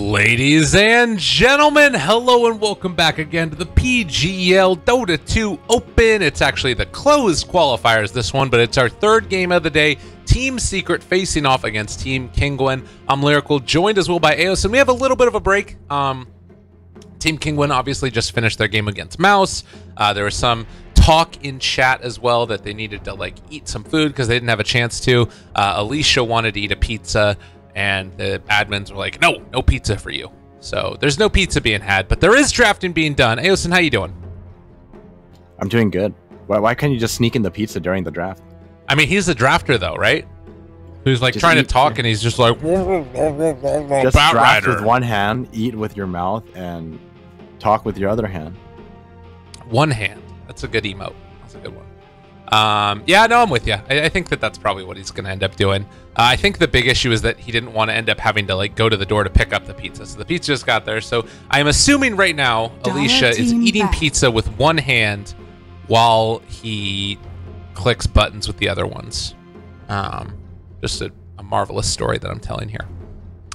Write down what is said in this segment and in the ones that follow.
Ladies and gentlemen, hello and welcome back again to the PGL Dota 2 Open. It's actually the closed qualifiers, this one, but it's our third game of the day. Team Secret facing off against Team Kinguin. I'm Lyrical, joined as well by Eos, and we have a little bit of a break. Team Kinguin obviously just finished their game against Mouse. There was some talk in chat as well that they needed to eat some food because they didn't have a chance to. Alicia wanted to eat a pizza, and the admins were like, no pizza for you. So there's no pizza being had, but there is drafting being done. Aosin, how you doing? I'm doing good. Why can't you just sneak in the pizza during the draft? I mean, he's the drafter though, right? Who's just trying to talk, and he's just like, just draft with one hand, eat with your mouth, and talk with your other hand. One hand. That's a good emote. That's a good one. Yeah, no, I'm with you. I think that's probably what he's going to end up doing. I think the big issue is that he didn't want to end up having to go to the door to pick up the pizza. So the pizza just got there. So I'm assuming right now Alicia is eating pizza with one hand while he clicks buttons with the other ones. Just a marvelous story that I'm telling here.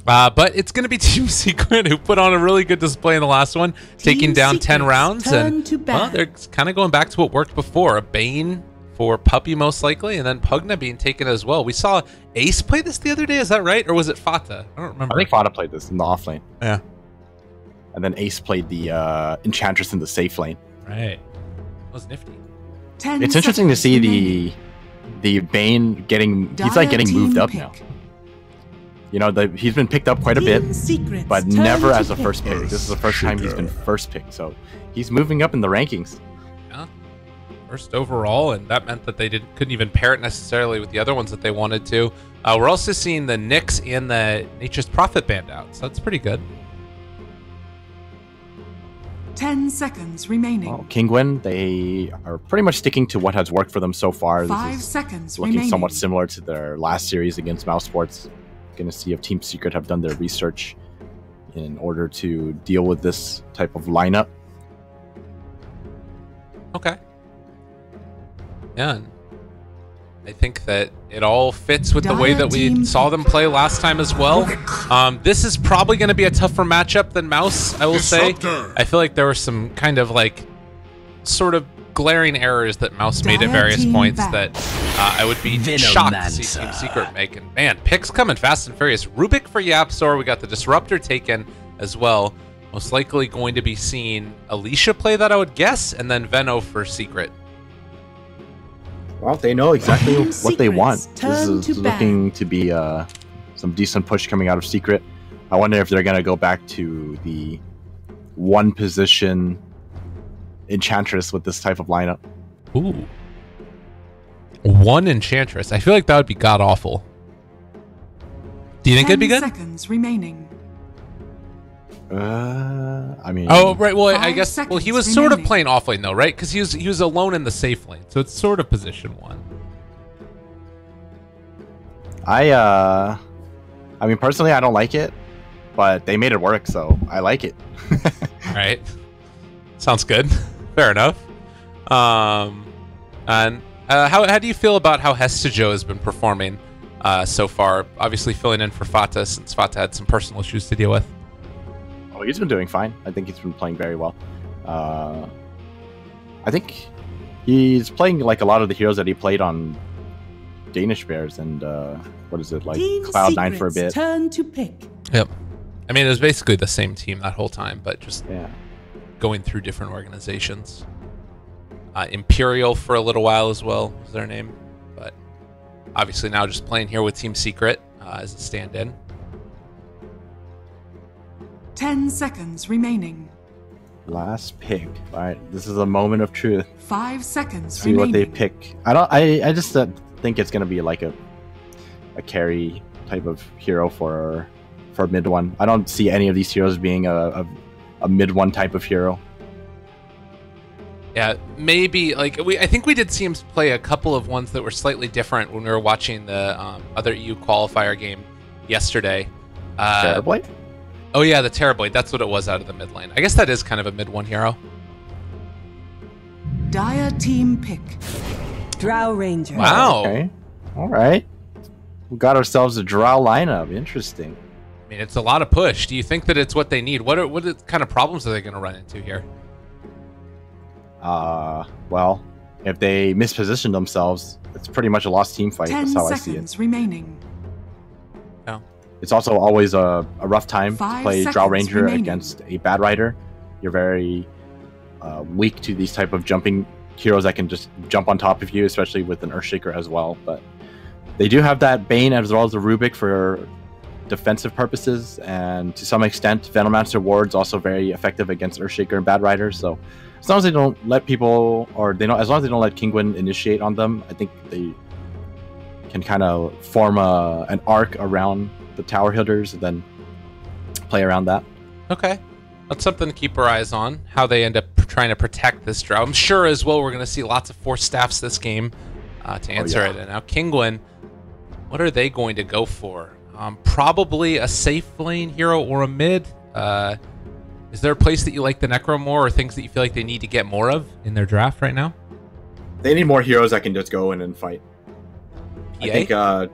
But it's going to be Team Secret who put on a really good display in the last one, taking down 10 rounds. And well, they're kind of going back to what worked before. A Bane for Puppy most likely, and then Pugna being taken as well. We saw Ace play this the other day, is that right? Or was it Fata? I don't remember. I think Fata played this in the off lane. Yeah. And then Ace played the Enchantress in the safe lane. Right. That was nifty. It's interesting to see the Bane getting... He's getting moved up now. You know, he's been picked up quite a bit, but never as a first pick. This is the first time he's been first picked, so he's moving up in the rankings. Yeah, first overall, and that meant that they couldn't even pair it necessarily with the other ones that they wanted to. We're also seeing the Nyx and the Nature's Prophet band out, so that's pretty good. 10 seconds remaining. Well, Kinguin, they are pretty much sticking to what has worked for them so far. 5 seconds looking remaining. Somewhat similar to their last series against Mouse Sports. Going to see if Team Secret have done their research in order to deal with this type of lineup. Okay. Yeah, and I think that it all fits with the way that we saw them play last time as well. This is probably going to be a tougher matchup than Mouse, I will say. I feel like there were some kind of sort of glaring errors that Mouse made at various points that I would be shocked to see Team Secret make. And man, picks coming fast and furious. Rubik for Yapsor. We got the Disruptor taken as well. Most likely going to be seeing Alicia play that, I would guess, and then Veno for Secret. Well, they know exactly what they want. This is looking to be some decent push coming out of Secret. I wonder if they're going to go back to the one position Enchantress with this type of lineup. Ooh. One Enchantress. I feel like that would be god-awful. Do you think it'd be good? 10 seconds remaining. I mean... Oh, right. Well, I guess... Well, he was sort of playing off lane, though, right? Because he was alone in the safe lane. So it's sort of position one. I mean, personally, I don't like it. But they made it work, so I like it. All right. Sounds good. Fair enough. And how do you feel about how Hestejo has been performing so far? Obviously filling in for Fata, since Fata had some personal issues to deal with. Oh, he's been doing fine. I think he's been playing very well. I think he's playing a lot of the heroes that he played on Danish Bears and what is it, Cloud9 for a bit. Turn to pick. Yep. I mean, it was basically the same team that whole time, but just going through different organizations. Imperial for a little while as well was their name, but obviously now just playing here with Team Secret as a stand-in. 10 seconds remaining. Last pick. All right, this is a moment of truth. 5 seconds See remaining. what they pick. I just think it's gonna be a carry type of hero for mid one. I don't see any of these heroes being a mid one type of hero. Yeah, maybe I think we did see him play a couple of ones that were slightly different when we were watching the other EU qualifier game yesterday. Terrorblade? Oh yeah, the Terrorblade. That's what it was out of the mid lane. I guess that is kind of a mid one hero. Dire team pick. Drow Ranger. Wow. Okay. All right. We got ourselves a Drow lineup. Interesting. mean, it's a lot of push. Do you think that it's what they need? What kind of problems are they going to run into here? Well, if they misposition themselves, it's pretty much a lost team fight. 10 That's how I see seconds it. remaining. Yeah. It's also always a rough time to 5 play Drow seconds Ranger remaining. against a bad rider. You're very weak to these type of jumping heroes that can just jump on top of you, especially with an Earthshaker as well. But they do have that Bane as well as the Rubik for defensive purposes, and to some extent, Venomancer Ward's also very effective against Earthshaker and bad riders. So as long as they don't let people, or they don't, as long as they don't let Kinguin initiate on them, I think they can kind of form an arc around the tower hitters and then play around that. Okay. That's something to keep our eyes on, how they end up trying to protect this Drow. I'm sure as well we're going to see lots of Force Staffs this game to answer it. And now Kinguin, what are they going to go for? Probably a safe lane hero or a mid. Is there a place that you like the Necro more, or things that you feel like they need to get more of in their draft right now? They need more heroes that can just go in and fight. PA?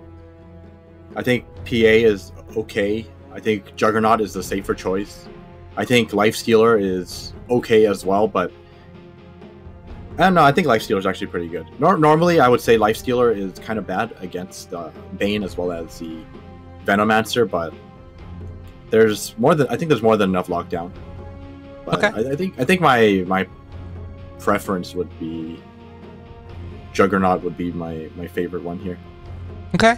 I think PA is okay. I think Juggernaut is the safer choice. I think Lifestealer is okay as well, but I don't know. I think Lifestealer is actually pretty good. Normally, I would say Lifestealer is kind of bad against Bane as well as the Venomancer, but there's more than, I think there's more than enough lockdown. But Okay. I think my preference would be Juggernaut would be my favorite one here. Okay.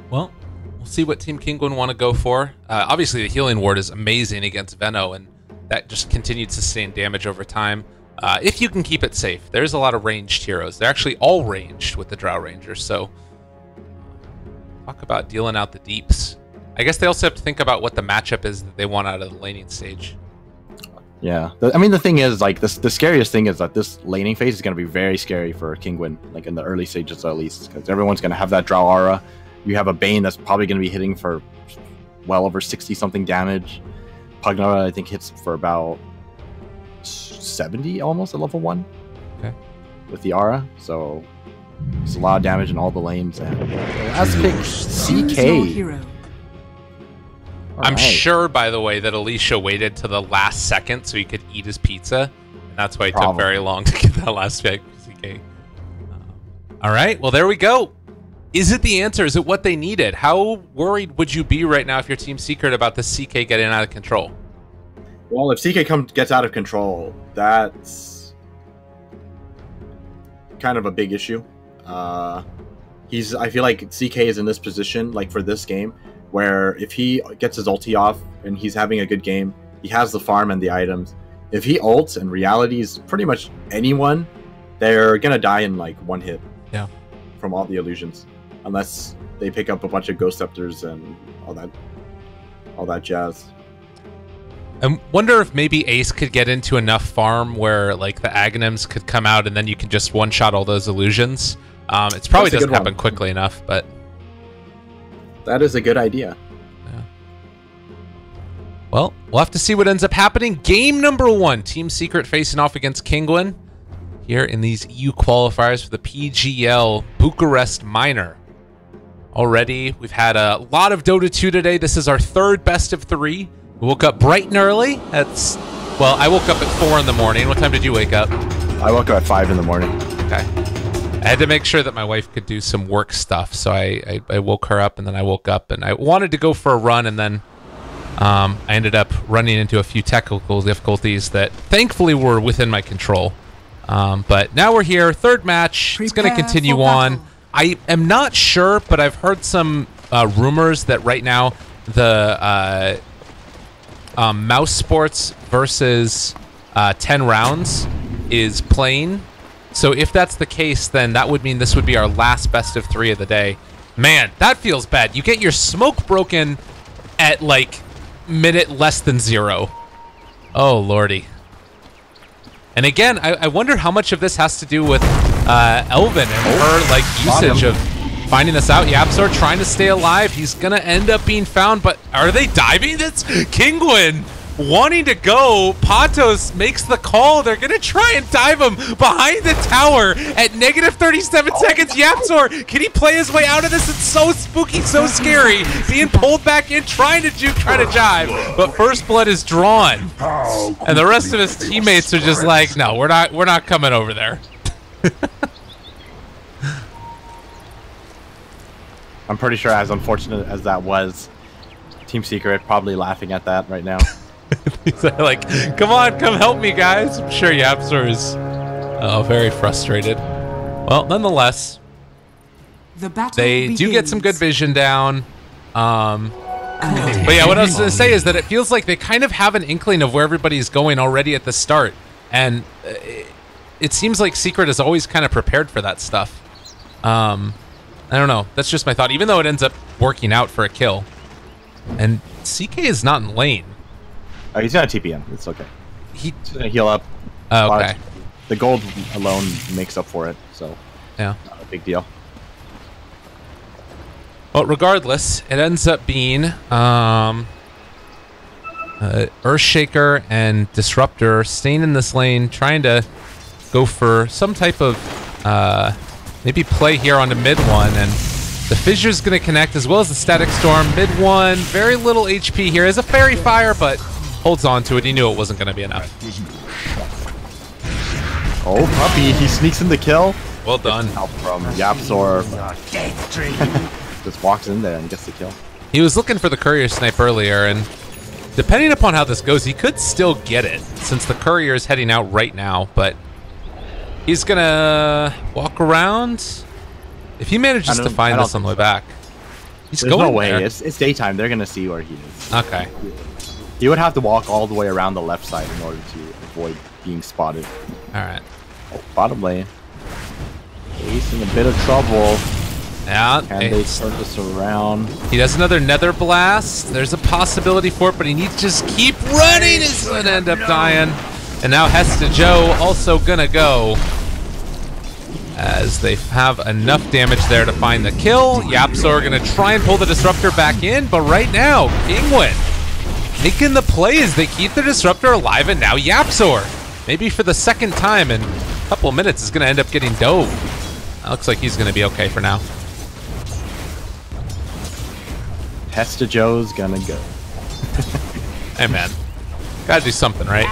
Well, we'll see what Team Kinguin want to go for. Obviously, the Healing Ward is amazing against Veno, and that just continued to sustain damage over time. If you can keep it safe. There's a lot of ranged heroes. They're actually all ranged with the Drow Rangers, so talk about dealing out the deeps. I guess they also have to think about what the matchup is that they want out of the laning stage. Yeah, I mean, the thing is, like, the scariest thing is that this laning phase is going to be very scary for Kinguin, like in the early stages at least, because everyone's going to have that Drow aura. You have a Bane that's probably going to be hitting for well over 60-something damage. Pugnara, I think, hits for about 70 almost at level 1. Okay. With the aura, so it's a lot of damage in all the lanes. And let's pick Choose your CK. hero. I'm Alright. sure, by the way, that Alicia waited to the last second so he could eat his pizza, and that's why it took Probably. very long to get that last pick. CK. All right, well, there we go. Is it the answer? Is it what they needed? How worried would you be right now if your Team Secret about the CK getting out of control? Well, if CK gets out of control, that's kind of a big issue. I feel like CK is in this position, like for this game, where if he gets his ulti off and he's having a good game, he has the farm and the items. If he ults and realities pretty much anyone, they're gonna die in like one hit. Yeah. From all the illusions, unless they pick up a bunch of Ghost Scepters and all that jazz. I wonder if maybe Ace could get into enough farm where like the Aghanims could come out and then you can just one-shot all those illusions. It probably That's a doesn't good happen one. quickly enough, but That is a good idea. well, we'll have to see what ends up happening. Game number 1, Team Secret facing off against Kinguin here in these EU qualifiers for the PGL Bucharest Minor. Already, we've had a lot of Dota 2 today. This is our 3rd best of 3. We woke up bright and early. Well, I woke up at 4 in the morning. What time did you wake up? I woke up at 5 in the morning. Okay. I had to make sure that my wife could do some work stuff, so I woke her up, and then I woke up, and I wanted to go for a run, and then I ended up running into a few technical difficulties that thankfully were within my control. But now we're here, 3rd match. It's going to Prepare continue for on. battle. I am not sure, but I've heard some rumors that right now the Mouse Sports versus 10 rounds is playing. So if that's the case, then that would mean this would be our last best of 3 of the day. Man, that feels bad. You get your smoke broken at like minute less than 0. Oh, lordy. And again, I wonder how much of this has to do with Elvin and her like usage of finding this out. Yapzor trying to stay alive. He's gonna end up being found, but are they diving? It's Kinguin wanting to go. Patos makes the call. They're going to try and dive him behind the tower at negative 37 seconds. Yapzor, can he play his way out of this? It's so spooky, so scary. Being pulled back in, trying to juke, trying to jive. But first blood is drawn. And the rest of his teammates are just like, no, we're not coming over there. I'm pretty sure, as unfortunate as that was, Team Secret probably laughing at that right now. He's like, come on, come help me, guys. I'm sure Yapzor is very frustrated. Well, nonetheless, they do get some good vision down. But yeah, what I was going to say is that it feels like they kind of have an inkling of where everybody's going already at the start. And it seems like Secret is always kind of prepared for that stuff. I don't know. That's just my thought, even though it ends up working out for a kill. And CK is not in lane. Oh, he's got a TPM. It's okay. He's gonna heal up. Oh, okay. The gold alone makes up for it, so yeah, not a big deal. Well, regardless, it ends up being Earthshaker and Disruptor staying in this lane, trying to go for some type of maybe play here on the mid one, and the Fissure's going to connect as well as the Static Storm. Mid one, very little HP here. Is a Fairy Fire, but holds on to it. He knew it wasn't going to be enough. Oh, puppy! He sneaks in the kill. Well done. Help from Yapzor. Just walks in there and gets the kill. He was looking for the Courier Snipe earlier, and depending upon how this goes, he could still get it since the Courier is heading out right now, but he's gonna walk around. If he manages to find this on the way back, he's There's going no way. there. It's daytime. They're gonna see where he is. Okay. He would have to walk all the way around the left side in order to avoid being spotted. All right. Oh, bottom lane. Ace in a bit of trouble. Yeah. Can they turn this around? He does another Nether Blast. There's a possibility for it, but he needs to just keep running. He's gonna end up dying. And now Hesta Joe also gonna go, as they have enough damage there to find the kill. Yapzor gonna try and pull the Disruptor back in, but right now, Kinguin making the play as they keep the Disruptor alive, and now Yapzor, maybe for the second time in a couple of minutes, is gonna end up getting dove. That looks like he's gonna be okay for now. Hesta Joe's gonna go. Hey man, gotta do something, right?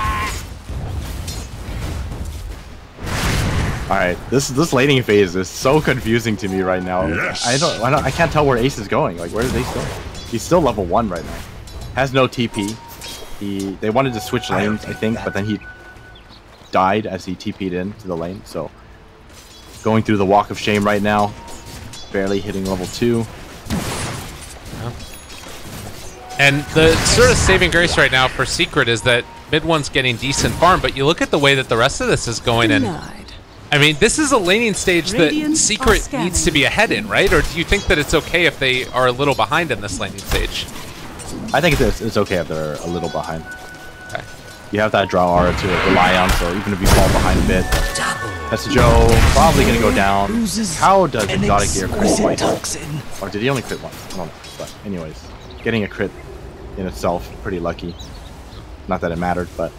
All right, this laning phase is so confusing to me right now. Yes. I can't tell where Ace is going. Like, where is Ace going? He's still level 1 right now. Has no TP. They wanted to switch lanes, I think, but then he died as he TP'd into the lane. So going through the walk of shame right now, barely hitting level 2. And the sort of saving grace right now for Secret is that mid one's getting decent farm, but you look at the way that the rest of this is going, and I mean, this is a laning stage that Secret needs to be ahead in, right? Or do you think that it's okay if they are a little behind in this laning stage? I think it's okay if they're a little behind. Okay. You have that draw aura to rely on, so even if you fall behind a bit, Hesta Joe probably gonna go down. How does Exotic Gear qualify? Or did he only crit once? I don't know. But anyways, getting a crit in itself, pretty lucky. Not that it mattered, but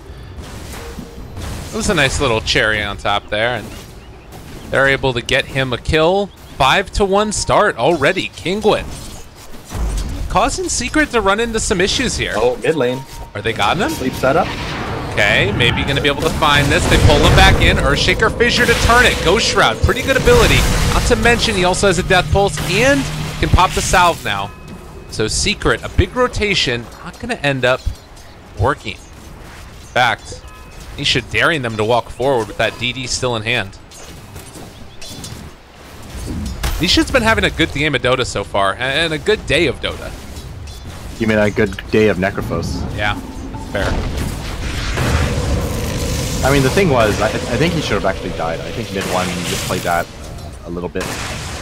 It was a nice little cherry on top there, and they're able to get him a kill. 5-1 start already. Kinguin causing Secret to run into some issues here. oh, mid lane. Are they got him? Sleep setup. Okay, maybe gonna be able to find this. They pull him back in. Earthshaker Fissure to turn it. Ghost Shroud, pretty good ability. Not to mention he also has a Death Pulse and can pop the salve now. So Secret, a big rotation, not gonna end up working. In fact, Nisha daring them to walk forward with that DD still in hand. Nisha's been having a good game of Dota so far, and a good day of Dota. You mean a good day of Necrophos? Yeah, that's fair. I mean, the thing was, I think he should have actually died. I think mid one just played that a little bit.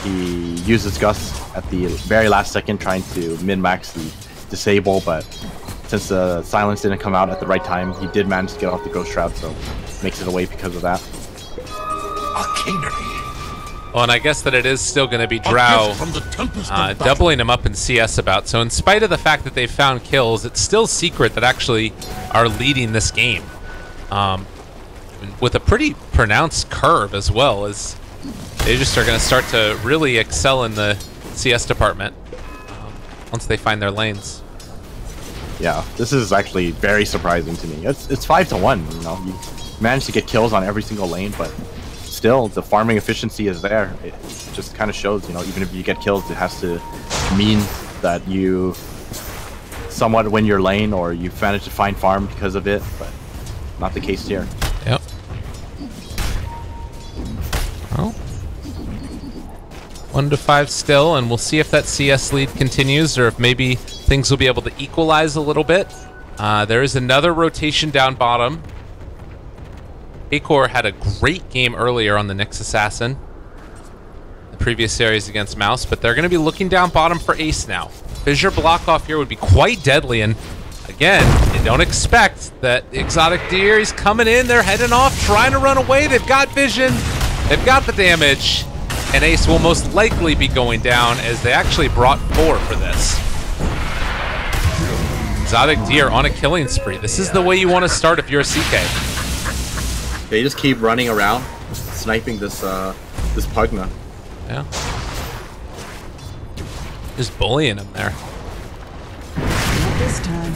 He used his Gus at the very last second, trying to min-max the disable, but since the silence didn't come out at the right time, he did manage to get off the Ghost Shroud, so makes it away because of that. Well, and I guess that it is still going to be Drow doubling him up in CS about. So in spite of the fact that they've found kills, it's still Secret that actually are leading this game. With a pretty pronounced curve as well, as they just are going to start to really excel in the CS department once they find their lanes. Yeah, this is actually very surprising to me. It's 5-1, you know. You manage to get kills on every single lane, but still, the farming efficiency is there. It just kind of shows, you know, even if you get kills, it has to mean that you somewhat win your lane or you've managed to find farm because of it, but not the case here. Yep. Well, 1-5 still, and we'll see if that CS lead continues or if maybe things will be able to equalize a little bit. There is another rotation down bottom. Akor had a great game earlier on the Nyx Assassin, the previous series against Mouse, but they're going to be looking down bottom for Ace now. Fissure block off here would be quite deadly, and again, you don't expect that Exotic Deer, he's coming in, they're heading off, trying to run away, they've got vision, they've got the damage, and Ace will most likely be going down as they actually brought 4 for this. Exotic Deer on a killing spree. This is the way you want to start if you're a CK. They just keep running around, sniping this this Pugna. Yeah. Just bullying him there. Not this time.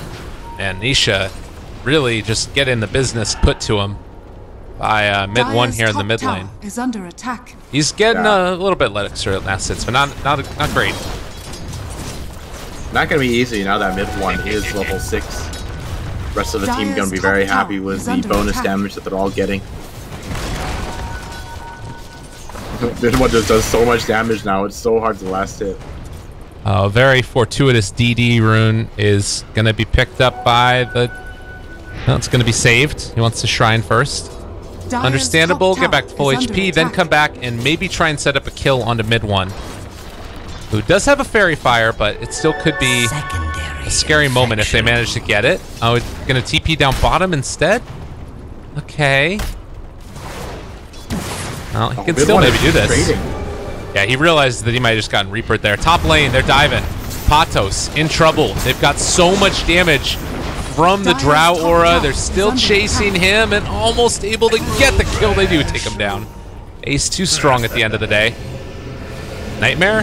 And Nisha really just getting the business put to him by mid one here in the mid lane. Is under attack. He's getting a little bit extra assets, but not great. Not gonna be easy now that mid one is level 6. Rest of the team gonna be very happy with the bonus damage that they're all getting. Mid one just does so much damage now; it's so hard to last hit. Very fortuitous DD rune is gonna be picked up by the. No, it's gonna be saved. He wants to shrine first. Understandable. Get back to full HP, then come back and maybe try and set up a kill onto mid one, who does have a fairy fire, but it still could be a scary moment if they manage to get it. Oh, it's gonna TP down bottom instead. Okay. Well, he can still maybe do this. Yeah, he realized that he might have just gotten Reapered there. Top lane, they're diving. Patos in trouble. They've got so much damage from the Drow aura. They're still chasing him and almost able to get the kill. They do take him down. Ace too strong at the end of the day. Nightmare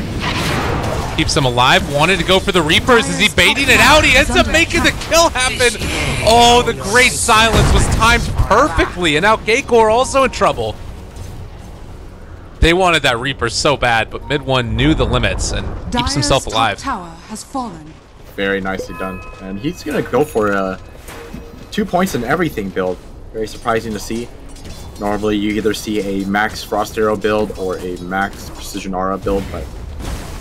keeps him alive. Wanted to go for the Reapers. Is he baiting it out? He ends up making the kill happen. Oh, the great silence was timed perfectly. And now Akor also in trouble. They wanted that Reaper so bad, but mid one knew the limits and keeps himself alive. Tower has fallen. Very nicely done. And he's gonna go for a 2 points in everything build. Very surprising to see. Normally you either see a max Frost Arrow build or a max Precision Aura build, but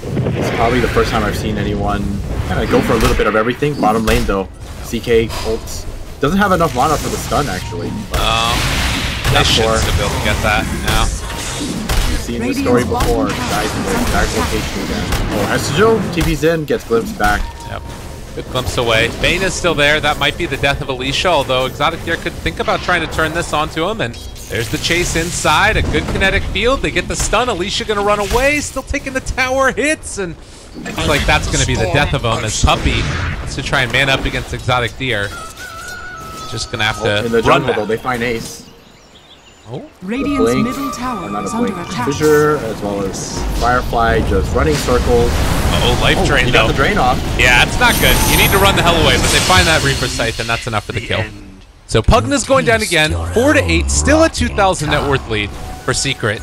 it's probably the first time I've seen anyone kind of go for a little bit of everything. Bottom lane though, CK ults. Doesn't have enough mana for the stun actually. They should still be able to get that now. You've seen this story before, guys in the exact location again. Oh, Hesijo TP's in, gets glimpsed back. Yep. Good glimpse away. Bane is still there. That might be the death of Alicia, although Exotic Gear could think about trying to turn this onto him, and there's the chase inside. A good kinetic field. They get the stun. Alicia gonna run away, still taking the tower hits, and I feel like that's gonna be the death of him as Puppy wants to try and man up against Exotic Deer. Just gonna have to in the run jungle back. though, they find Ace. Oh. Radiant's Blink, middle tower or not is a under Blink, attack. Fissure, as well as Firefly, just running circles. Oh, life drain He though. got the drain off. Yeah, it's not good. You need to run the hell away, but they find that Reaper Scythe, and that's enough for the kill. So Pugna's going down again, 4-8, still a 2,000 net worth lead for Secret.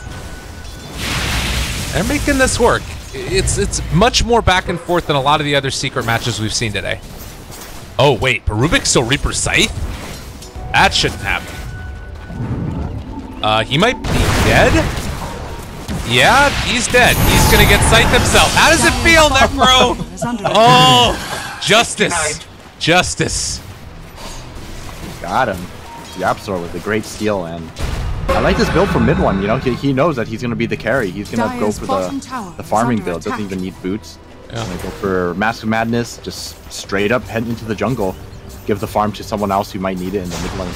They're making this work. It's much more back and forth than a lot of the other Secret matches we've seen today. Oh wait, Perubik's still Reaper Scythe? That shouldn't happen. He might be dead? Yeah, he's dead. He's gonna get Scythed himself. How does it feel, Necro? Oh, justice. Justice. Got him. Yapsor with a great steal, and I like this build from mid one. You know, he knows that he's going to be the carry. He's going to go for the farming build. Doesn't even need boots. Yeah. Go for Mask of Madness. Just straight up head into the jungle. Give the farm to someone else who might need it in the mid lane.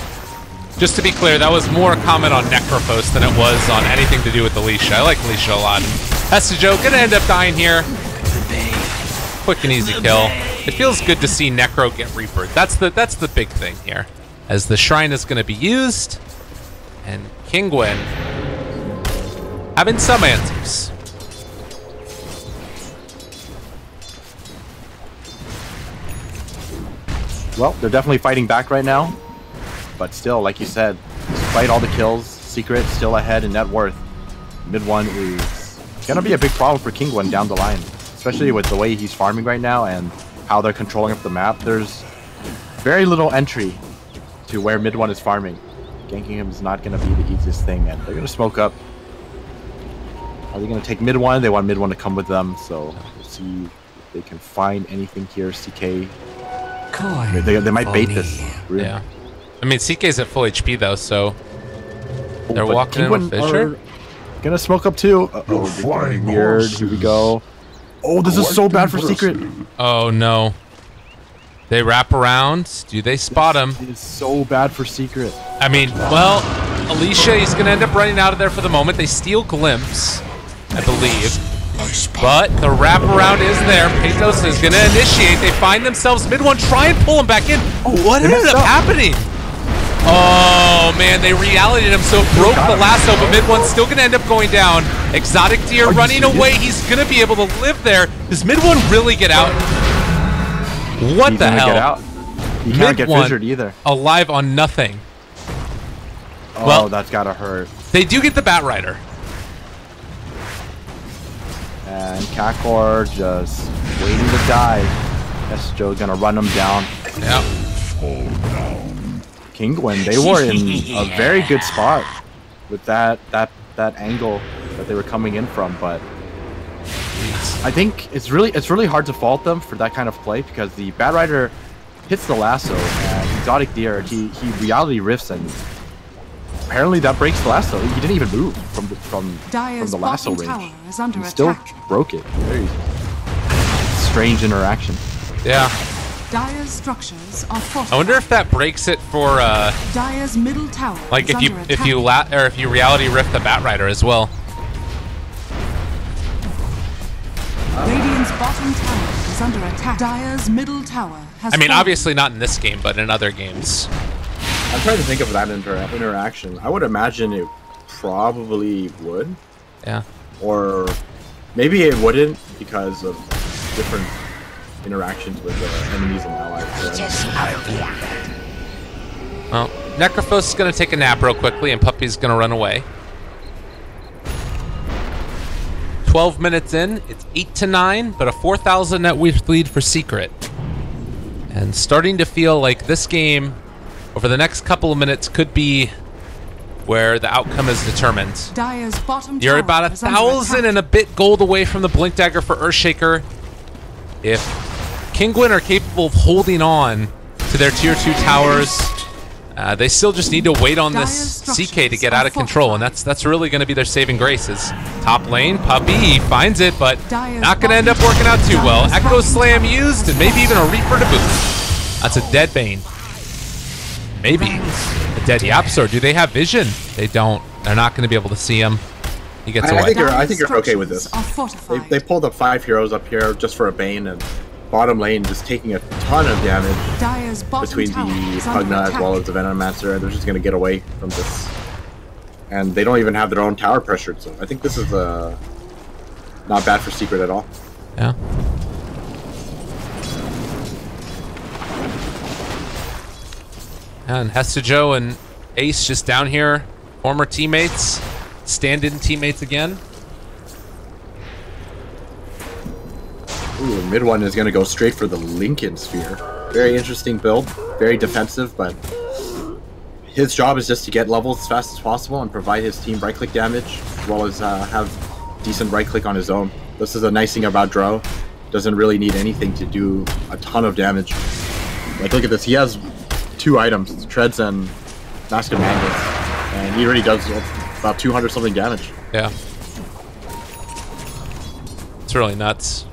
Just to be clear, that was more a comment on Necrophos than it was on anything to do with Alicia. I like Alicia a lot. Hestejo gonna end up dying here. Quick and easy kill. It feels good to see Necro get Reapered. That's the big thing here. As the shrine is gonna be used, and Kinguin having some answers. Well, they're definitely fighting back right now, but still, like you said, despite all the kills, Secret still ahead in net worth. Mid one is gonna be a big problem for Kinguin down the line, especially with the way he's farming right now and how they're controlling up the map. There's very little entry to where mid one is farming. Ganking him is not gonna be the easiest thing, and they're gonna smoke up. Are they gonna take mid one? They want mid one to come with them, so we'll see if they can find anything here. CK. They might bait this. Really. Yeah. I mean, CK's at full HP though, so they're walking in with Fisher. Gonna smoke up too. Uh-oh, weird. Here we go. Oh, this is so bad for Secret. Oh no. They wrap around. Do they spot him? It is so bad for Secret. I mean, well, Alicia, he's gonna end up running out of there for the moment. They steal Glimpse, I believe. But the wraparound is there. Peytos is gonna initiate. They find themselves mid one. Try and pull him back in. Oh, what ended up happening? Oh man, they realityed him, so it broke the lasso, but mid one's still gonna end up going down. Exotic Deer running away. He's gonna be able to live there. Does mid one really get out? What the hell? Get out. He can't get fissured either. Alive on nothing. Oh, well, that's gotta hurt. They do get the Bat Rider. And Kakor just waiting to die. Joe's gonna run him down. Yeah. Kinguin, they were in a very good spot with that angle that they were coming in from, but I think it's really hard to fault them for that kind of play because the Bat Rider hits the lasso and Exotic Deer he reality rifts and apparently that breaks the lasso. He didn't even move from the lasso range. He still broke it. Very strange interaction. Yeah. Dire's structures are fortified. I wonder if that breaks it for Dire's middle tower. Like if you reality rift the Bat Rider as well. Radiant's bottom tower is under attack. Dire's middle tower has I mean, fallen. obviously not in this game, but in other games. I'm trying to think of that interaction. I would imagine it probably would. Yeah. Or maybe it wouldn't because of different interactions with enemies and allies. Well, Necrophos is going to take a nap real quickly, and Puppy's going to run away. 12 minutes in, it's 8-9, but a 4,000 net worth lead for Secret. And starting to feel like this game, over the next couple of minutes, could be where the outcome is determined. Dire's bottom You're tower about is under 1,000 attack. and a bit gold away from the Blink Dagger for Earthshaker. If Kinguin are capable of holding on to their tier 2 towers, they still just need to wait on this CK to get out of control, and that's really going to be their saving grace. Is top lane, Puppy, he finds it, but not going to end up working out too well. Echo Slam used, and maybe even a Reaper to boot. That's a dead Bane. Maybe a dead Yapsor. Do they have vision? They don't. They're not going to be able to see him. He gets away. I think you're okay with this. They pulled up 5 heroes up here just for a Bane, and bottom lane just taking a ton of damage between the Pugna as well as the Venomancer, and they're just going to get away from this. And they don't even have their own tower pressured, so I think this is not bad for Secret at all. Yeah. And Hestejo and Ace just down here, former teammates, stand-in teammates again. Ooh, mid one is going to go straight for the Lincoln Sphere. Very interesting build, very defensive, but his job is just to get levels as fast as possible and provide his team right-click damage, as well as have decent right-click on his own. This is a nice thing about Drow. Doesn't really need anything to do a ton of damage. Like, look at this. He has 2 items, Treads and Mask of Magnets, and he already does about 200 something damage. Yeah. It's really nuts.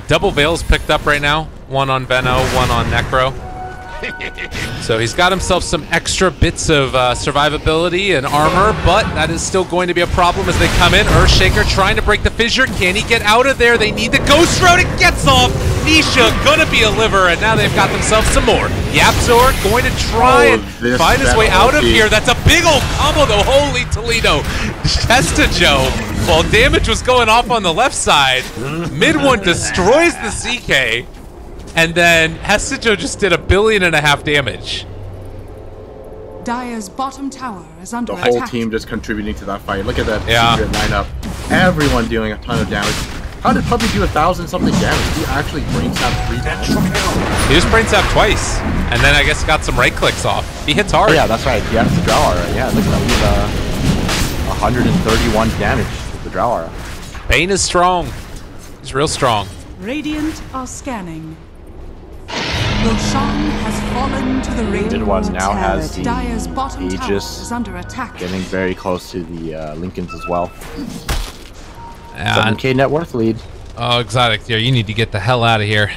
Double Veils picked up right now. One on Veno, one on Necro. So he's got himself some extra bits of survivability and armor, but that is still going to be a problem as they come in. Earthshaker trying to break the fissure. Can he get out of there? They need the Ghost Road. It gets off. Nisha gonna be a liver, and now they've got themselves some more. Yapzor going to try and find his way out of here. That's a big old combo though. Holy Toledo. Joe. While damage was going off on the left side, mid one destroys the CK, and then Hestajo just did 1.5 billion damage. Dire's bottom tower is under The attack. whole team just contributing to that fight. Look at that Yeah. secret lineup. Everyone doing a ton of damage. How did Puppy do 1,000 something damage? He actually brain tapped 3 times. He just brain tapped twice, and then I guess got some right clicks off. He hits hard. Oh, yeah, that's right. He has the Drow Aura. Yeah, look at that. He's 131 damage with the Drow Aura. Bane is strong. He's real strong. Radiant are scanning. Roshan has fallen to the Mid Radiant. one now has the Dire's bottom tower Aegis, is under attack. getting very close to the Lincolns as well. And 7k net worth lead. oh, Exotic Deer, you need to get the hell out of here.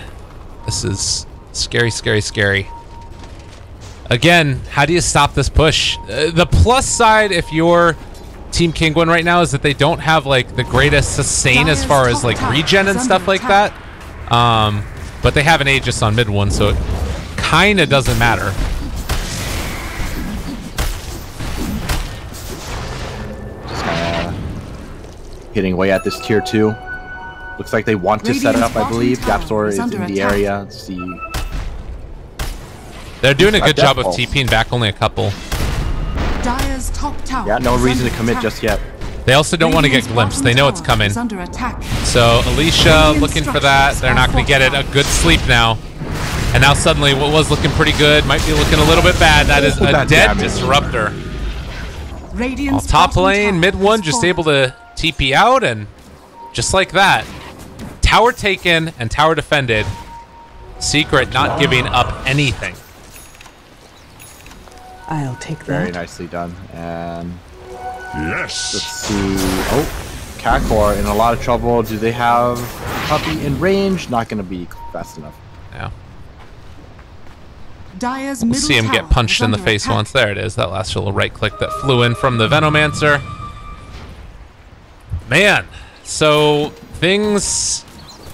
This is scary, scary, scary. Again, how do you stop this push? The plus side, if you're Team Kinguin right now, is that they don't have like the greatest sustain as far as like regen and stuff like that. But they have an Aegis on mid one, so it kind of doesn't matter. Just kind of hitting away at this tier 2. Looks like they want to set it up, I believe. Yapzor is in the area. Let's see. They're doing a good job of Pulse. TPing back only a couple. Dire's top tower. Yeah, no is reason under to commit attack. just yet. They also don't want to get Radiant's glimpsed. bottom They know it's tower coming. is under attack. So Alicia looking for that. They're not going to get it. A good sleep now. And now suddenly what was looking pretty good might be looking a little bit bad. That is a That dead damage. disruptor. Radiant's Top bottom lane, tower mid one, has just fallen. able to TP out, and just like that, tower taken and tower defended. Secret not giving up anything. I'll take Very that. nicely done. And Yes. let's see. Oh, Kakor in a lot of trouble. Do they have Puppy in range? Not going to be fast enough. Yeah. Dire's We'll middle see him tower get punched is in the under face attack. once. There it is. That last little right click that flew in from the Venomancer. Man, so things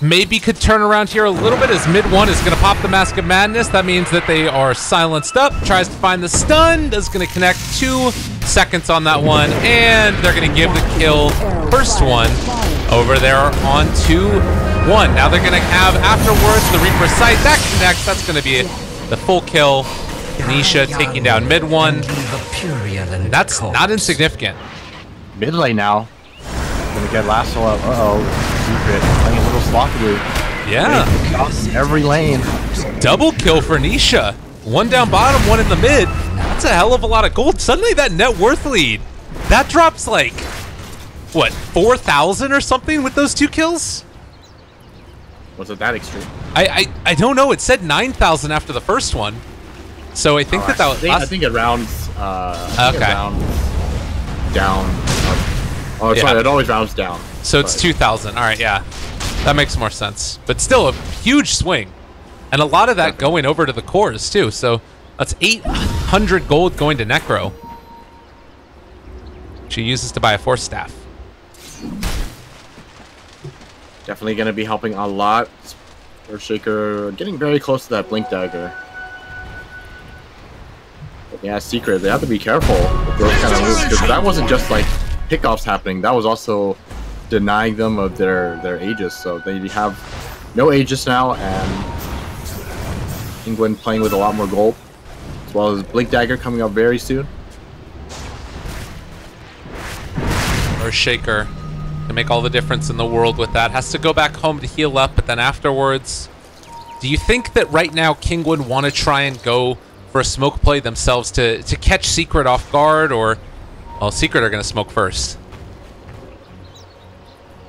maybe could turn around here a little bit as mid one is going to pop the Mask of Madness. That means that they are silenced up. Tries to find the stun. Is going to connect 2 seconds on that one. And they're going to give the kill. First one over there on 2-1. Now they're going to have afterwards the Reaper Sight. That connects. That's going to be the full kill. Nisha taking down mid one. That's not insignificant. Mid lane now. Gonna get lasso up. Uh-oh. Secret playing a little sloppily. Yeah. Every lane. Double kill for Nisha. 1 down bottom, 1 in the mid. That's a hell of a lot of gold. Suddenly that net worth lead, that drops like, what, 4,000 or something with those 2 kills? Was it that extreme? I don't know. It said 9,000 after the first one. So I think that was I think it rounds. I think it Okay. rounds down. Oh, it's Yeah. right. It always rounds down. So it's But 2,000. All right, yeah. That makes more sense. But still a huge swing. And a lot of that going over to the cores too. So that's 800 gold going to Necro. She uses to buy a Force Staff. Definitely going to be helping a lot. Earthshaker getting very close to that Blink Dagger. But yeah, Secret, they have to be careful with those kind of moves, because that wasn't just like pickoffs happening, that was also denying them of their Aegis. So they have no Aegis now, and Kinguin playing with a lot more gold, as well as Blink Dagger coming up very soon. Earthshaker can make all the difference in the world with that. Has to go back home to heal up, but then afterwards, do you think that right now Kinguin want to try and go for a smoke play themselves to catch Secret off guard, or, well, Secret are going to smoke first?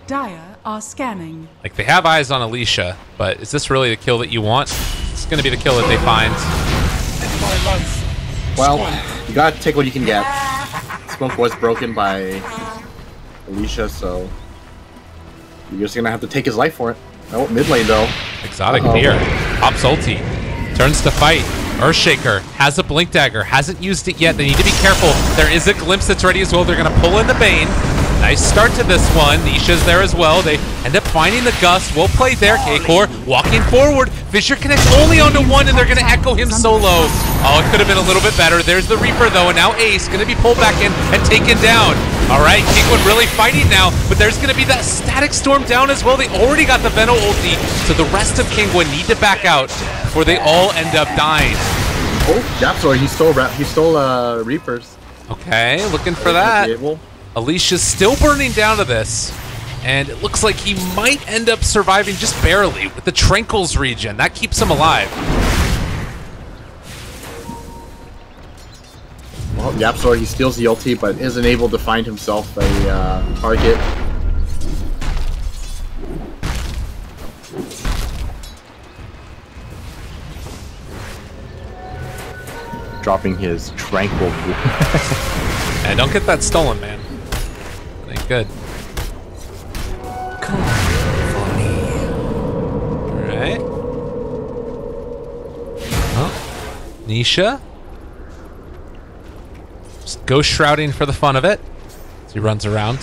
Dire are scanning. Like, they have eyes on Alicia, but is this really the kill that you want? It's going to be the kill that they find. Well, you gotta take what you can get. Smoke was broken by Alicia, so you're just gonna have to take his life for it. Oh, mid lane though. Exotic Deer. Pops ulti. Turns to fight. Earthshaker has a Blink Dagger, hasn't used it yet. They need to be careful. There is a Glimpse that's ready as well. They're going to pull in the Bane. Nice start to this one. Nisha's there as well. They end up finding the Gust. Well played there. K-Core walking forward. Fissure connects only onto one, and they're going to echo him solo. Oh, it could have been a little bit better. There's the Reaper, though, and now Ace going to be pulled back in and taken down. All right, Kinguin really fighting now, but there's going to be that Static Storm down as well. They already got the Venom ulti, so the rest of Kinguin need to back out before they all end up dying. Oh, Japsor, he stole Reapers. Okay, looking for that. Alicia's still burning down to this, and it looks like he might end up surviving just barely with the Tranquils regen. That keeps him alive. Well, Japsor, he steals the ulti, but isn't able to find himself a target. Dropping his Tranquil. And don't get that stolen, man. That ain't good. Alright. Oh. Nisha. Just Ghost Shrouding for the fun of it. As he runs around.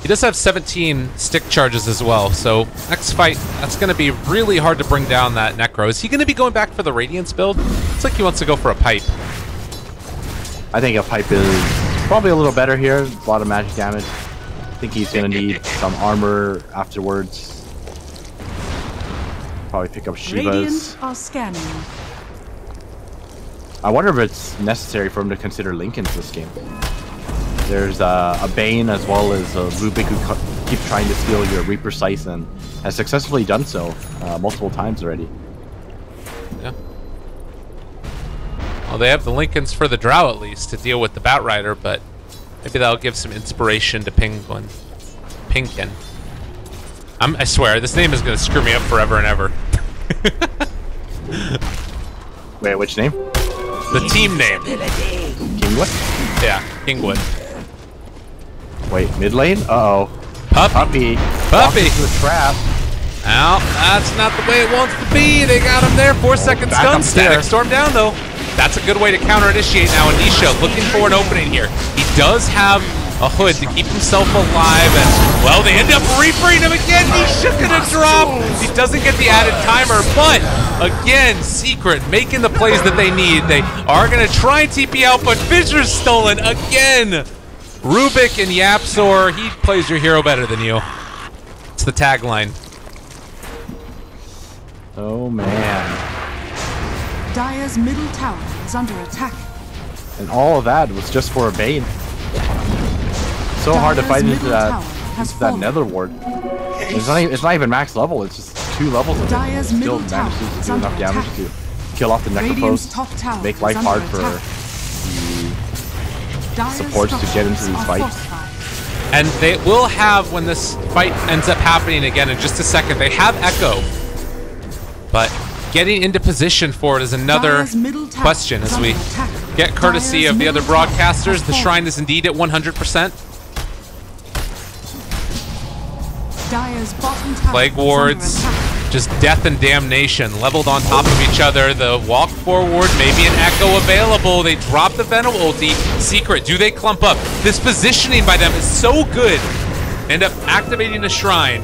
He does have 17 stick charges as well, so next fight, that's going to be really hard to bring down that Necro. Is he going to be going back for the Radiance build? Looks like he wants to go for a pipe. I think a pipe is probably a little better here. A lot of magic damage. I think he's going to need some armor afterwards. Probably pick up Shiva's. Radiant are scanning. I wonder if it's necessary for him to consider Linken's this game. There's a Bane as well as a Rubik who keeps trying to steal your Reaper Scythe and has successfully done so multiple times already. Yeah. Well, they have the Lincolns for the Drow at least to deal with the Batrider, but maybe that'll give some inspiration to Pinguin. Pinkin. I swear, this name is going to screw me up forever and ever. Wait, which name? The team name. Kinguin? Yeah, Kinguin. Wait, mid lane? Uh-oh. Puppy. Puppy. Into the trap. Ow, that's not the way it wants to be. They got him there. 4 second stun. Static Storm down, though. That's a good way to counter-initiate now. Anisha looking for an opening here. He does have a hood to keep himself alive, and, well, they end up Reapering him again. Anisha gonna drop. He doesn't get the added timer, but, again, Secret making the plays that they need. They are gonna try and TP out, but Fissure's stolen again. Rubik and Yapsor, he plays your hero better than you. It's the tagline. Oh, man. Dire's middle tower is under attack. And all of that was just for a Bane. So hard to fight into that Nether Ward. It's not even max level, it's just 2 levels of it. It still manages to do enough damage to kill off the Necropost, make life hard for the supports to get into these fights. And they will have, when this fight ends up happening again in just a second, they have Echo. But getting into position for it is another question as we get courtesy of the other broadcasters. The Shrine is indeed at 100%. Plague Wards, just death and damnation leveled on top of each other. The walk forward, maybe an Echo available. They drop the Venom ulti. Secret, do they clump up? This positioning by them is so good. End up activating the Shrine.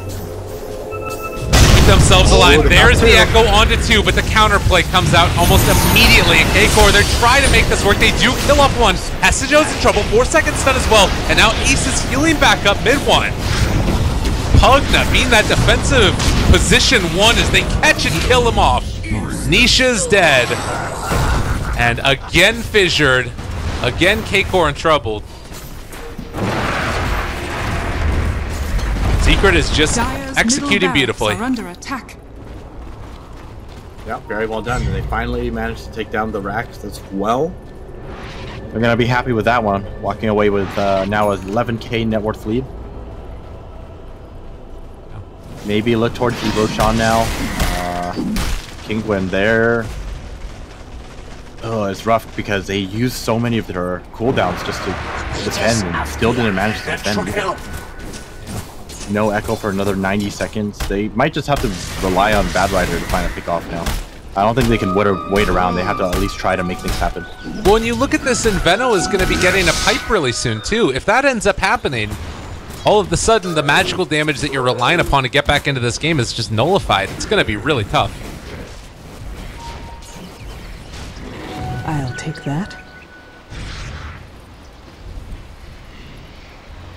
Themselves alive. There's the Echo onto 2, but the counterplay comes out almost immediately. And K-Core, they're trying to make this work. They do kill off one. Hesijo's in trouble. 4 seconds stun as well. And now Ace is healing back up mid-1. Pugna being that defensive position 1 as they catch and kill him off. Nisha's dead. And again fissured. Again K-Core in trouble. Secret is just executing beautifully. Under attack. Yeah, very well done. And they finally managed to take down the Rax as well. They're going to be happy with that one. Walking away with now a 11k net worth lead. Maybe look towards the Roshan now. Kinguin there. Oh, it's rough because they used so many of their cooldowns just to defend and still didn't manage to defend. No Echo for another 90 seconds. They might just have to rely on Batrider to find a pick off now. I don't think they can wait around. They have to at least try to make things happen. Well, when you look at this, Inveno is going to be getting a pipe really soon, too. If that ends up happening, all of a sudden, the magical damage that you're relying upon to get back into this game is just nullified. It's going to be really tough. I'll take that.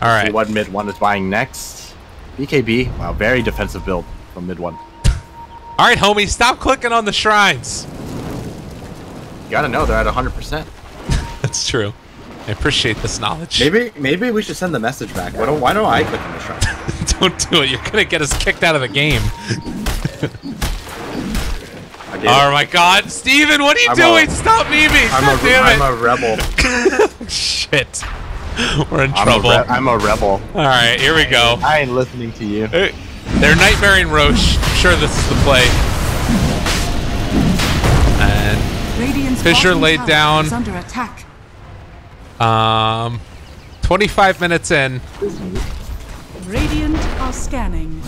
All right. See what mid one is buying next. BKB. Wow, very defensive build from mid one. All right, homie, stop clicking on the shrines. You gotta know they're at 100%. That's true. I appreciate this knowledge. Maybe we should send the message back. Why don't I click on the shrine? Don't do it. You're gonna get us kicked out of the game. Oh my God, Steven, what are you doing? Stop memeing! I'm a rebel. Shit. We're in trouble. I'm a rebel. Alright, here we go. I ain't listening to you. They're nightmaring Roche. I'm sure this is the play. And Radiant's Fissure bottom laid tower down. is under attack. 25 minutes in. Radiant are scanning.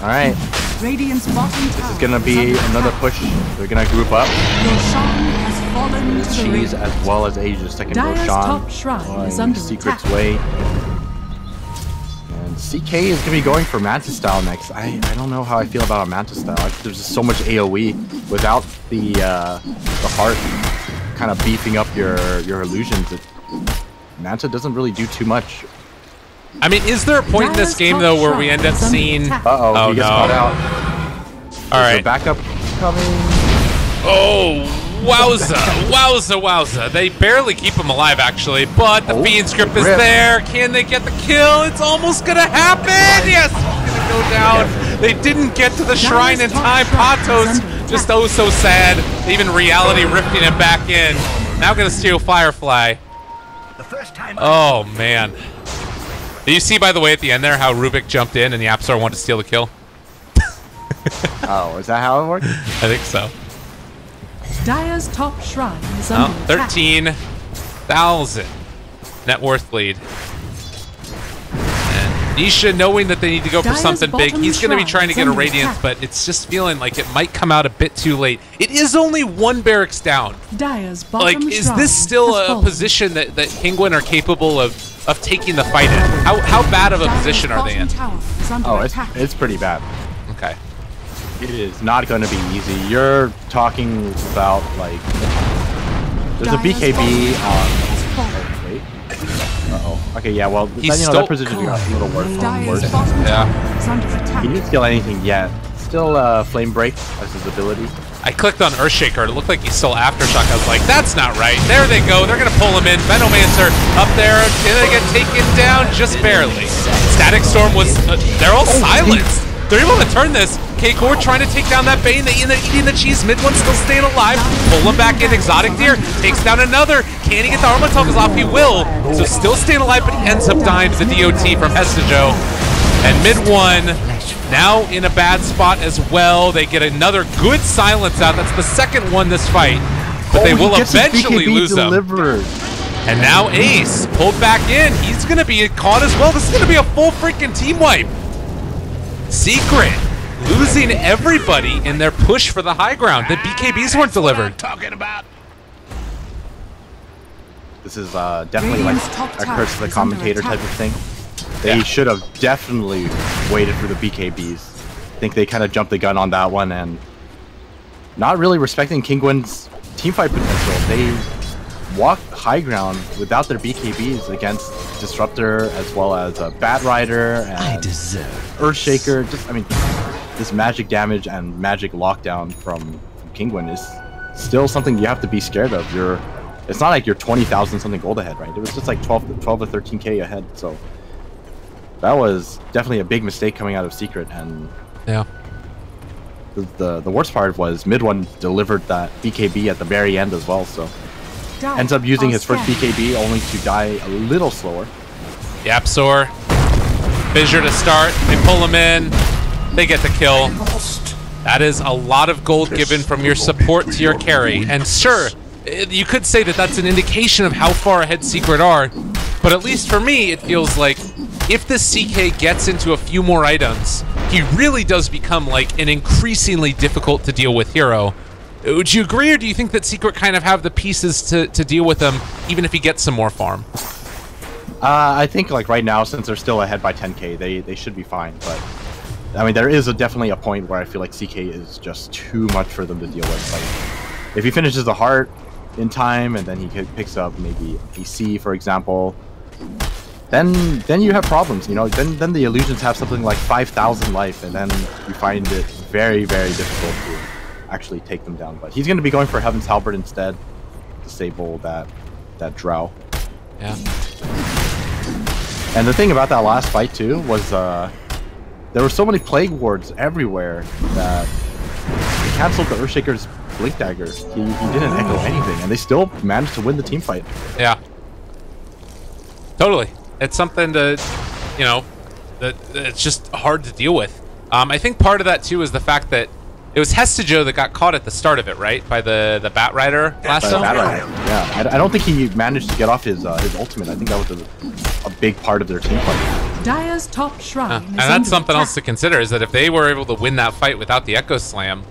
Alright. Radiant's bottom tower This is gonna be is under another attack. push. They're gonna group up. Roshan has fallen to the Cheese Radiant. as well as Asia's second Dire's Roshan. top shrine is under Secret's attack. way. And CK is gonna be going for Mantis style next. I don't know how I feel about a Mantis style. There's just so much AoE without the heart kind of beefing up your illusions. Manta doesn't really do too much. I mean, is there a point in this game, though, where we end up seeing... Uh-oh, he gets caught out. Alright. Backup coming. Oh, wowza, wowza, wowza. They barely keep him alive, actually, but the Fiend script is there. Can they get the kill? It's almost gonna happen! Yes! It's gonna go down. They didn't get to the shrine in time. Patos, just oh so sad. Even reality rifting him back in. Now gonna steal Firefly. Oh, man. Did you see, by the way, at the end there, how Rubik jumped in and the Apsar wanted to steal the kill? Oh, is that how it works? I think so. Dire's top shrine is under attack. 13,000 net worth lead. And Nisha, knowing that they need to go for Dire's something big, bottom he's going to be shrine trying to is get a under Radiance, attack. but it's just feeling like it might come out a bit too late. It is only one barracks down. Dire's bottom Like, is shrine this still has a fallen. position that Kinguin are capable of taking the fight in? How bad of a position are they in? Tower is under Oh, attack. it's pretty bad. Okay. It is not going to be easy. You're talking about, like... There's a BKB on... Wait. Uh-oh. Okay, yeah, well, that position got a little worse. Dire's bottom Yeah. tower is under attack. He didn't steal anything yet. Still Flame Break as his ability. I clicked on Earthshaker. It looked like he stole Aftershock. I was like, that's not right. There they go. They're going to pull him in. Venomancer up there. Gonna get taken down just barely. Static Storm was... they're all silenced. They're able to turn this. K-Core trying to take down that Bane. They eating the cheese. Mid one still staying alive. Pull him back in. Exotic Deer takes down another. Can he get the Armatoggles off? He will. So still staying alive, but he ends up dying to the DOT from Hestajo. And mid one now in a bad spot as well. They get another good silence out. That's the second one this fight. But they will eventually lose them. And now Ace pulled back in. He's going to be caught as well. This is going to be a full freaking team wipe. Secret losing everybody in their push for the high ground. The BKBs weren't delivered. This is definitely like a curse of the commentator type of thing. They should have definitely waited for the BKBs. I think they kind of jumped the gun on that one and not really respecting Kinguin's teamfight potential. They walked high ground without their BKBs against Disruptor as well as Bat Rider and Earthshaker. Just, I mean, this magic damage and magic lockdown from Kinguin is still something you have to be scared of. It's not like you're 20,000 something gold ahead, right? It was just like 12 or 13k ahead, so that was definitely a big mistake coming out of Secret. And yeah, the worst part was mid one delivered that BKB at the very end as well, so ends up using his first BKB only to die a little slower. Yapsor, Fissure to start. They pull him in. They get the kill. That is a lot of gold given from your support to your carry. And sure, you could say that that's an indication of how far ahead Secret are, but at least for me, it feels like if this CK gets into a few more items, he really does become like an increasingly difficult to deal with hero. Would you agree, or do you think that Secret kind of have the pieces to deal with him, even if he gets some more farm? I think like right now, since they're still ahead by 10k, they should be fine. But I mean, there is definitely a point where I feel like CK is just too much for them to deal with. Like, if he finishes the heart in time, and then he picks up maybe a C, for example, then you have problems. You know, then the illusions have something like 5,000 life, and then you find it very, very difficult to actually take them down. But he's going to be going for Heaven's Halberd instead, disable that drow. Yeah. And the thing about that last fight too was there were so many plague wards everywhere that he canceled the Earthshaker's Blink Dagger. He didn't echo anything, and they still managed to win the team fight. Yeah. Totally. It's something to, you know, that it's just hard to deal with. I think part of that too is the fact that it was Hestijo that got caught at the start of it, right? By the Bat Rider last time? Yeah, I don't think he managed to get off his ultimate. I think that was a big part of their team fight. Dire's top shrine is and that's under something attack. else to consider, is that if they were able to win that fight without the Echo Slam,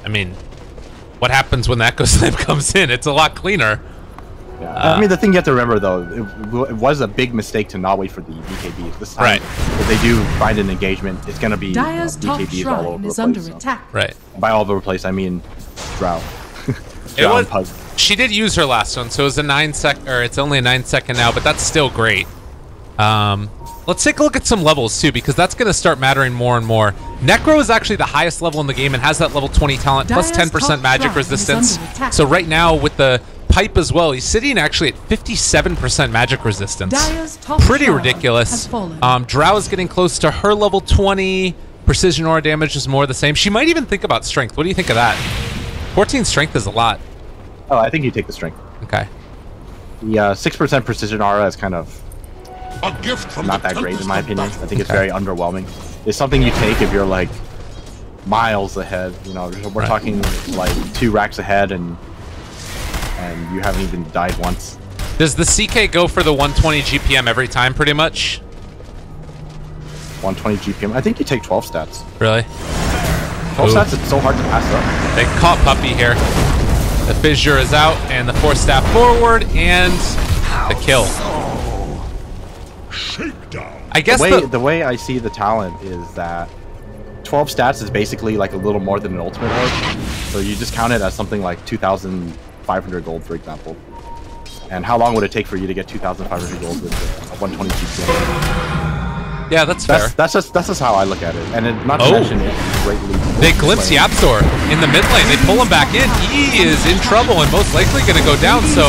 I mean, what happens when the Echo Slam comes in? It's a lot cleaner. Yeah. I mean, the thing you have to remember, though, it was a big mistake to not wait for the BKBs. This time, Right. if they do find an engagement, it's going to be Dire's top BKBs all shrine over the is place. under So. attack. Right. By all over the place, I mean Drow. It was, she did use her last one, so it was a 9-second, or it's only a 9-second now, but that's still great. Let's take a look at some levels too, because that's going to start mattering more and more. Necro is actually the highest level in the game and has that level 20 talent, plus Dire's 10% top magic shrine resistance. is under attack. So right now with the pipe as well, he's sitting actually at 57% magic resistance. Dire's top Pretty tower ridiculous. has fallen. Drow is getting close to her level 20. Precision aura damage is more the same. She might even think about strength. What do you think of that? 14 strength is a lot. Oh, I think you take the strength. Okay. The 6% precision aura is kind of not that great in my opinion. I think it's very underwhelming. It's something you take if you're like miles ahead. You know, we're talking like 2 racks ahead, and you haven't even died once. Does the CK go for the 120 GPM every time, pretty much? 120 GPM. I think you take 12 stats. Really? 12 stats is so hard to pass up. They caught Puppy here. The Fissure is out, and the Force Staff forward, and the kill. I guess the way I see the talent is that 12 stats is basically like a little more than an ultimate orb. So you just count it as something like 2,500 gold, for example. And how long would it take for you to get 2,500 gold with a 120 GPM? Yeah, that's fair. That's just how I look at it. And not to mention it greatly. They glimpse Yapzor in the mid lane. They pull him back in. He is in trouble and most likely going to go down. So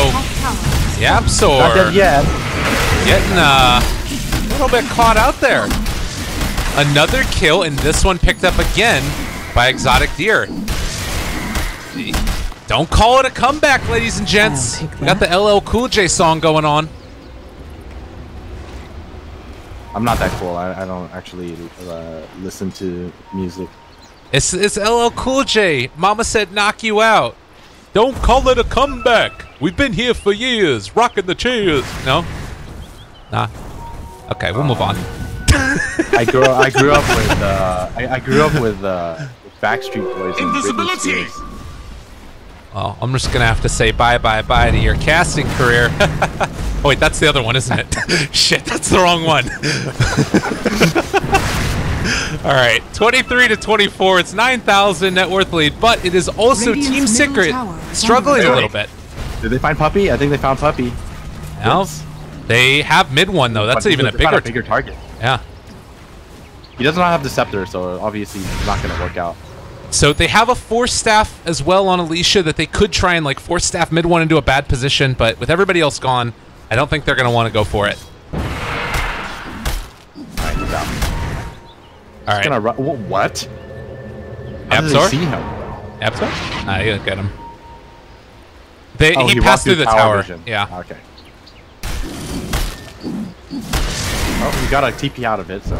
Yapzor Not dead yet. getting a little bit caught out there. Another kill, and this one picked up again by Exotic Deer. Don't call it a comeback, ladies and gents. We got the LL Cool J song going on. I'm not that cool. I don't actually listen to music. It's LL Cool J. Mama said knock you out. Don't call it a comeback. We've been here for years, rocking the chairs. No? Nah. Okay, we'll move on. I grew up with Backstreet Boys and Britney Spears. Oh, I'm just gonna have to say bye to your casting career. Oh wait, that's the other one, isn't it? Shit, that's the wrong one. All right, 23-24. It's 9,000 net worth lead, but it is also Radiant's Team middle Secret tower is struggling under a little bit. Did they find Puppy? I think they found Puppy. Now, they have mid one though. That's But even a they found bigger target. Yeah. He does not have the scepter, so obviously it's not going to work out. So they have a Force Staff as well on Alicia that they could try and like Force Staff mid one into a bad position, but with everybody else gone, I don't think they're going to want to go for it. Alright, he's out. All right. Gonna what? How did they Yapzor? see him? Yapzor? Ah, you get him. He He passed walked through the tower. vision. Yeah. Okay. Oh, we got a TP out of it, so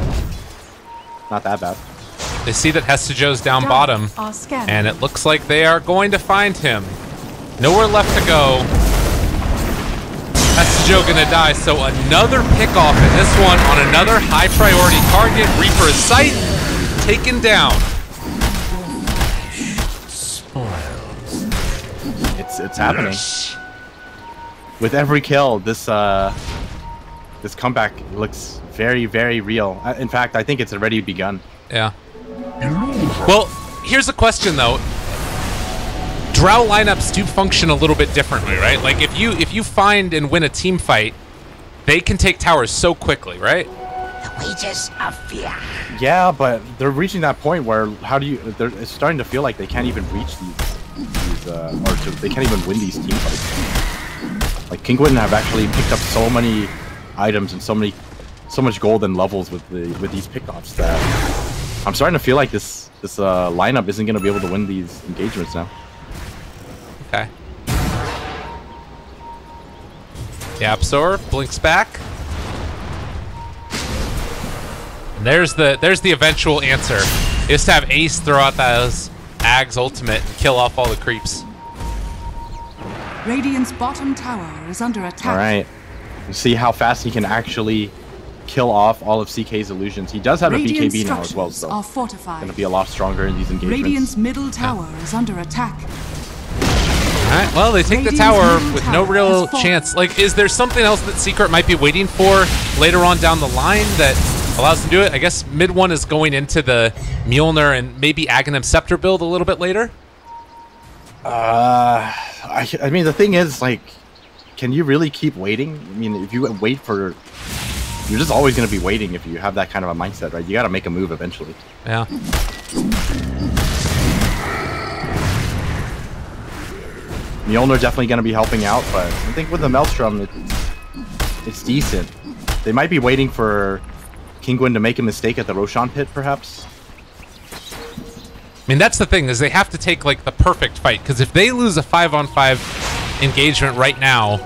not that bad. They see that Hestijo's down Dire bottom, are scanning. and it looks like they are going to find him. Nowhere left to go. Hestijo gonna die, so another pickoff in this one on another high priority target. Reaper is sight, taken down. It's happening. With every kill, this comeback looks very, very real. In fact, I think it's already begun. Yeah. Well, here's a question though. Drow lineups do function a little bit differently, right? Like if you find and win a team fight, they can take towers so quickly, right? The wages of fear. Yeah, but they're reaching that point where it's starting to feel like they can't even reach they can't even win these team fights. Like Kinguin have actually picked up so many items and so much gold and levels with these pickoffs that I'm starting to feel like this lineup isn't going to be able to win these engagements now. Okay. Yapsor blinks back. And there's the eventual answer. Is to have Ace throw out those Ag's ultimate and kill off all the creeps. Radiant's bottom tower is under attack. All right. Let's see how fast he can actually kill off all of CK's illusions. He does have a BKB now as well, so are fortified. Gonna be a lot stronger in these engagements. Radiant's middle tower is under attack. Alright, well, they take the tower with no real chance. Like, is there something else that Secret might be waiting for later on down the line that allows them to do it? I guess mid one is going into the Mjolnir and maybe Aghanim Scepter build a little bit later? I mean, the thing is, like, can you really keep waiting? I mean, if you wait for... You're just always going to be waiting if you have that kind of a mindset, right? You got to make a move eventually. Yeah. Mjolnir definitely going to be helping out, but I think with the Maelstrom, it's decent. They might be waiting for Kinguin to make a mistake at the Roshan pit, perhaps. I mean, that's the thing, is they have to take, like, the perfect fight, because if they lose a 5-on-5 engagement right now,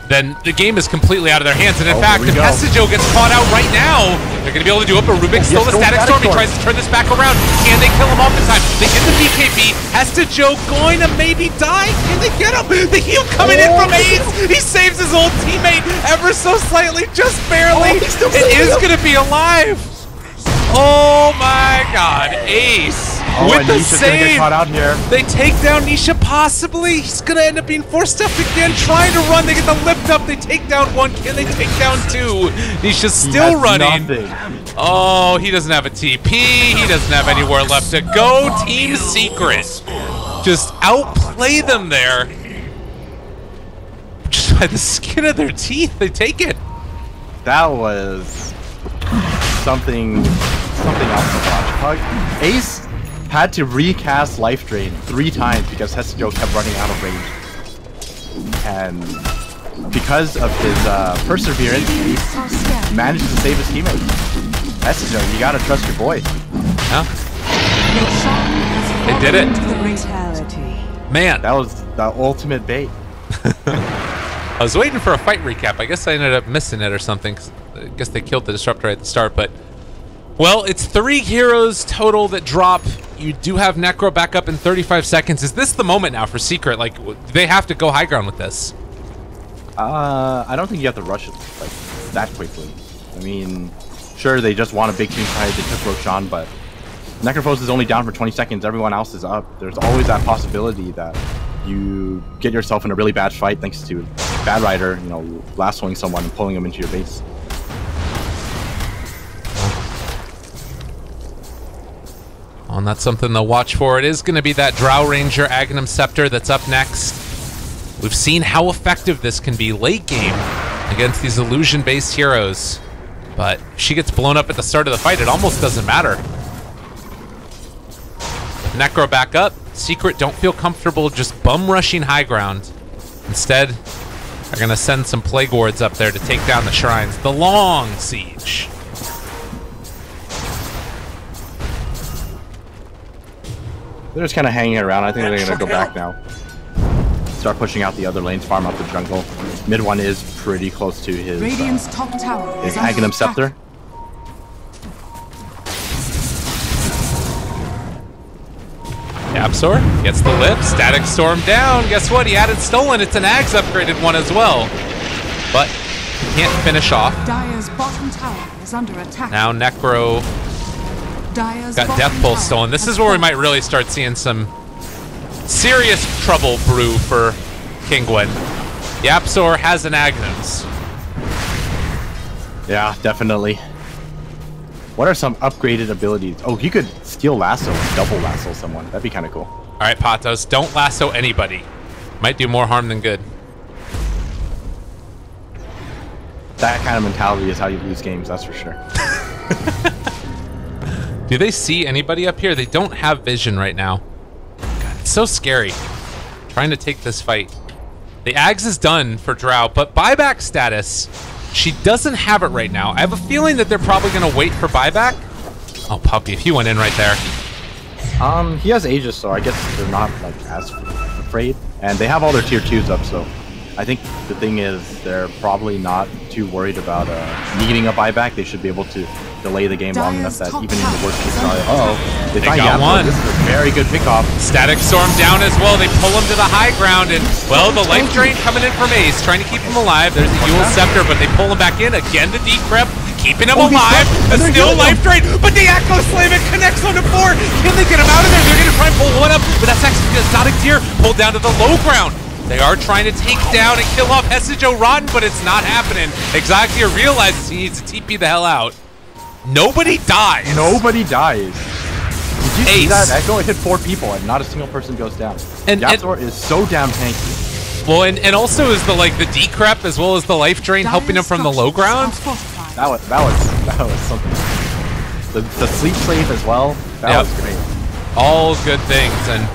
then the game is completely out of their hands. And in fact, if Hestejo gets caught out right now, they're going to be able to do it, but Rubik's still the Static Storm. He tries to turn this back around. Can they kill him off in time? They get the BKB. Hestejo going to maybe die. Can they get him? The heal coming in from Ace. He saves his old teammate ever so slightly, just barely. It is going to be alive. Oh my god, Ace with the save. Caught out here. They take down Nisha possibly. He's gonna end up being forced up again, trying to run. They get the lift up. They take down one. Can they take down two? Nisha's still running. Nothing. Oh, he doesn't have a TP. He doesn't have anywhere left to go. Team Secret just outplay them there. Just by the skin of their teeth, they take it. That was something else to watch. Ace had to recast Life Drain 3 times because Hestejo kept running out of range. And because of his perseverance, Ace managed to save his teammate. Hestejo, you gotta trust your boy. Yeah. They did it. Man. That was the ultimate bait. I was waiting for a fight recap. I guess I ended up missing it or something. I guess they killed the Disruptor at the start, but... Well, it's 3 heroes total that drop. You do have Necro back up in 35 seconds. Is this the moment now for Secret? Like, do they have to go high ground with this? I don't think you have to rush it like that quickly. I mean, sure, they just want a big team fight. They took Roshan, but Necrophos is only down for 20 seconds. Everyone else is up. There's always that possibility that you get yourself in a really bad fight thanks to Bad Rider, you know, lassoing someone and pulling them into your base. And that's something they'll watch for. It is going to be that Drow Ranger Aghanim Scepter that's up next. We've seen how effective this can be late game against these illusion-based heroes. But if she gets blown up at the start of the fight, it almost doesn't matter. Necro back up. Secret don't feel comfortable just bum rushing high ground. Instead, they're going to send some Plague Wards up there to take down the shrines. The long siege. They're just kind of hanging around. I think they're going to go back now. Start pushing out the other lanes, farm up the jungle. Mid one is pretty close to his top tower his Aghanim Scepter. Yapsor gets the lift. Static Storm down. Guess what? He added Stolen. It's an Ags upgraded one as well. But he can't finish off. Dire's bottom tower is under attack. Now Necro got Death Pulse stolen. This is where we might really start seeing some serious trouble brew for Kinguin. Yapzor has an Agnus. Yeah, definitely. What are some upgraded abilities? Oh, he could steal lasso and double lasso someone. That'd be kind of cool. All right, Patos, don't lasso anybody. Might do more harm than good. That kind of mentality is how you lose games, that's for sure. Do they see anybody up here? They don't have vision right now. God, it's so scary. Trying to take this fight. The Ags is done for Drow, but buyback status, she doesn't have it right now. I have a feeling that they're probably going to wait for buyback. Oh, Puppy, if he went in right there. He has Aegis, so I guess they're not like as afraid. And they have all their tier 2s up, so I think the thing is they're probably not too worried about needing a buyback. They should be able to delay the game long enough that even in the worst case scenario, they find got one. This is a very good pickoff. Static Storm down as well. They pull him to the high ground, and well, the life drain coming in from Ace, trying to keep him alive. There's the Yule Scepter, but they pull him back in again. The decrep, keeping him alive. The still life drain, but the Echo Slam, it connects onto 4. Can they get him out of there? They're gonna try and pull one up, but that's actually Exotic Deer pulled down to the low ground. They are trying to take down and kill off Hesijo Rotten, but it's not happening. Exotic Deer realizes he needs to TP the hell out. Nobody dies. Nobody dies. Did you see that Echo? It hit 4 people and not a single person goes down. And Yapzor is so damn tanky. Well, and also is the decrep as well as the life drain helping him from the low ground. That was something. The sleep slave as well. That was great. All good things, and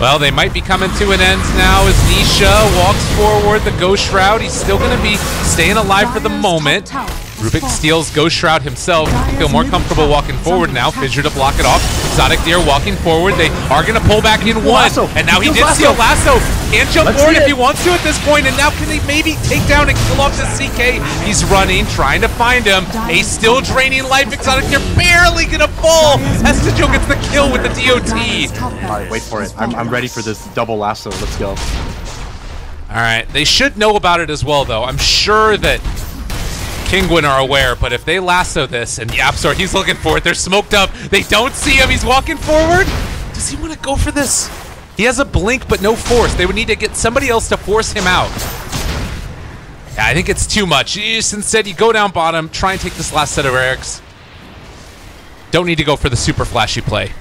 well, they might be coming to an end now as Nisha walks forward. The Ghost Shroud, he's still going to be staying alive for the moment. Rubik steals Ghost Shroud himself. Feel more comfortable walking forward now. Fissure to block it off. Exotic Deer walking forward. They are going to pull back in 1. And now he did steal Lasso. Can't jump forward if he wants to at this point. And now can they maybe take down and kill off the CK? He's running, trying to find him. Ace still draining life. Exotic Deer barely going to fall. Hestijo gets the kill with the DOT. All right, wait for it. I'm ready for this double Lasso. Let's go. All right. They should know about it as well, though. I'm sure that Kinguin are aware, but if they lasso this, and Yapzor, he's looking for it, they're smoked up, they don't see him, he's walking forward. Does he want to go for this? He has a blink, but no force. They would need to get somebody else to force him out. Yeah, I think it's too much. Instead, you go down bottom, try and take this last set of Erics. Don't need to go for the super flashy play.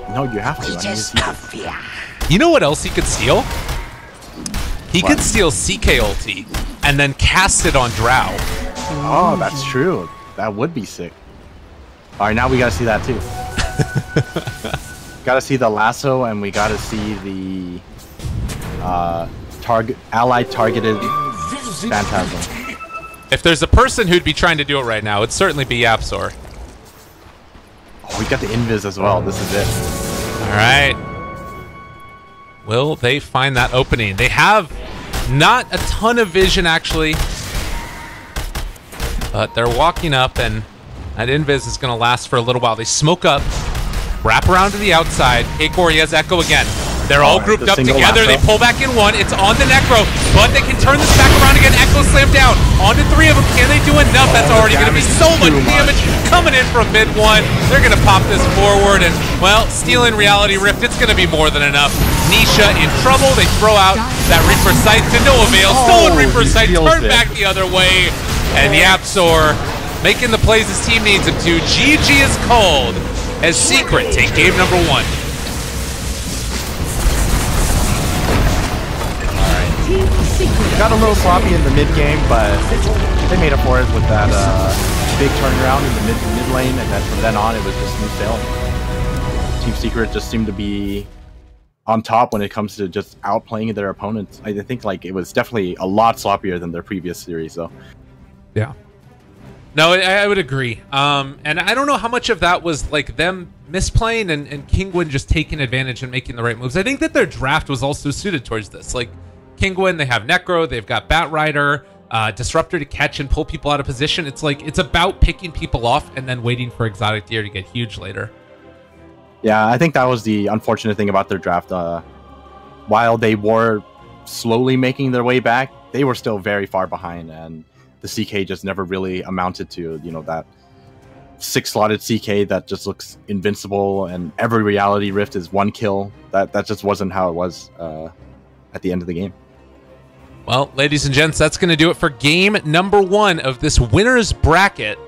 No, you have to. You know what else he could steal? He could steal CK ulti and then cast it on Drow. Oh, that's true. That would be sick. All right, now we gotta see that too. Gotta see the lasso, and we gotta see the allied targeted phantasm. If there's a person who'd be trying to do it right now, it'd certainly be Yapzor. Oh, we got the invis as well. This is it. All right. Will they find that opening? They have not a ton of vision, actually. But they're walking up, and that invis is going to last for a little while. They smoke up, wrap around to the outside. Akor, he has Echo again. They're all grouped up together. They pull back in 1. It's on the Necro, but they can turn this back around again. Echo slam down. On to 3 of them. Can they do enough? That's already going to be so much damage coming in from mid 1. They're going to pop this forward, and, well, stealing Reality Rift, it's going to be more than enough. Nisha in trouble. They throw out that Reaper Sight to no avail. Stolen Reaper Sight, turned back the other way, and Yapzor making the plays his team needs him to. GG is called as Secret take game number 1. Got a little sloppy in the mid game, but they made up for it with that big turnaround in the mid lane, and then from then on it was just smooth sailing. Team Secret just seemed to be on top when it comes to just outplaying their opponents. I think like it was definitely a lot sloppier than their previous series, though. Yeah. No, I would agree. And I don't know how much of that was like them misplaying and Kinguin just taking advantage and making the right moves. I think that their draft was also suited towards this. Like Kinguin, they have Necro, they've got Bat Rider, Disruptor to catch and pull people out of position. It's like, it's about picking people off and then waiting for Exotic Deer to get huge later. Yeah, I think that was the unfortunate thing about their draft. While they were slowly making their way back, they were still very far behind, and the CK just never really amounted to, you know, that 6-slotted CK that just looks invincible, and every reality rift is 1 kill. That just wasn't how it was at the end of the game. Well, ladies and gents, that's going to do it for game number 1 of this winner's bracket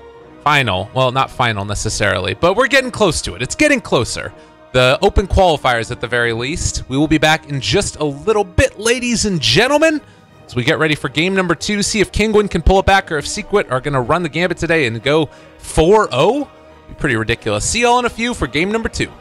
final. Well, not final necessarily, but we're getting close to it. It's getting closer. The open qualifiers at the very least. We will be back in just a little bit, ladies and gentlemen, as we get ready for game number 2, see if Kinguin can pull it back or if Sequit are going to run the gambit today and go 4-0. Pretty ridiculous. See y'all in a few for game number 2.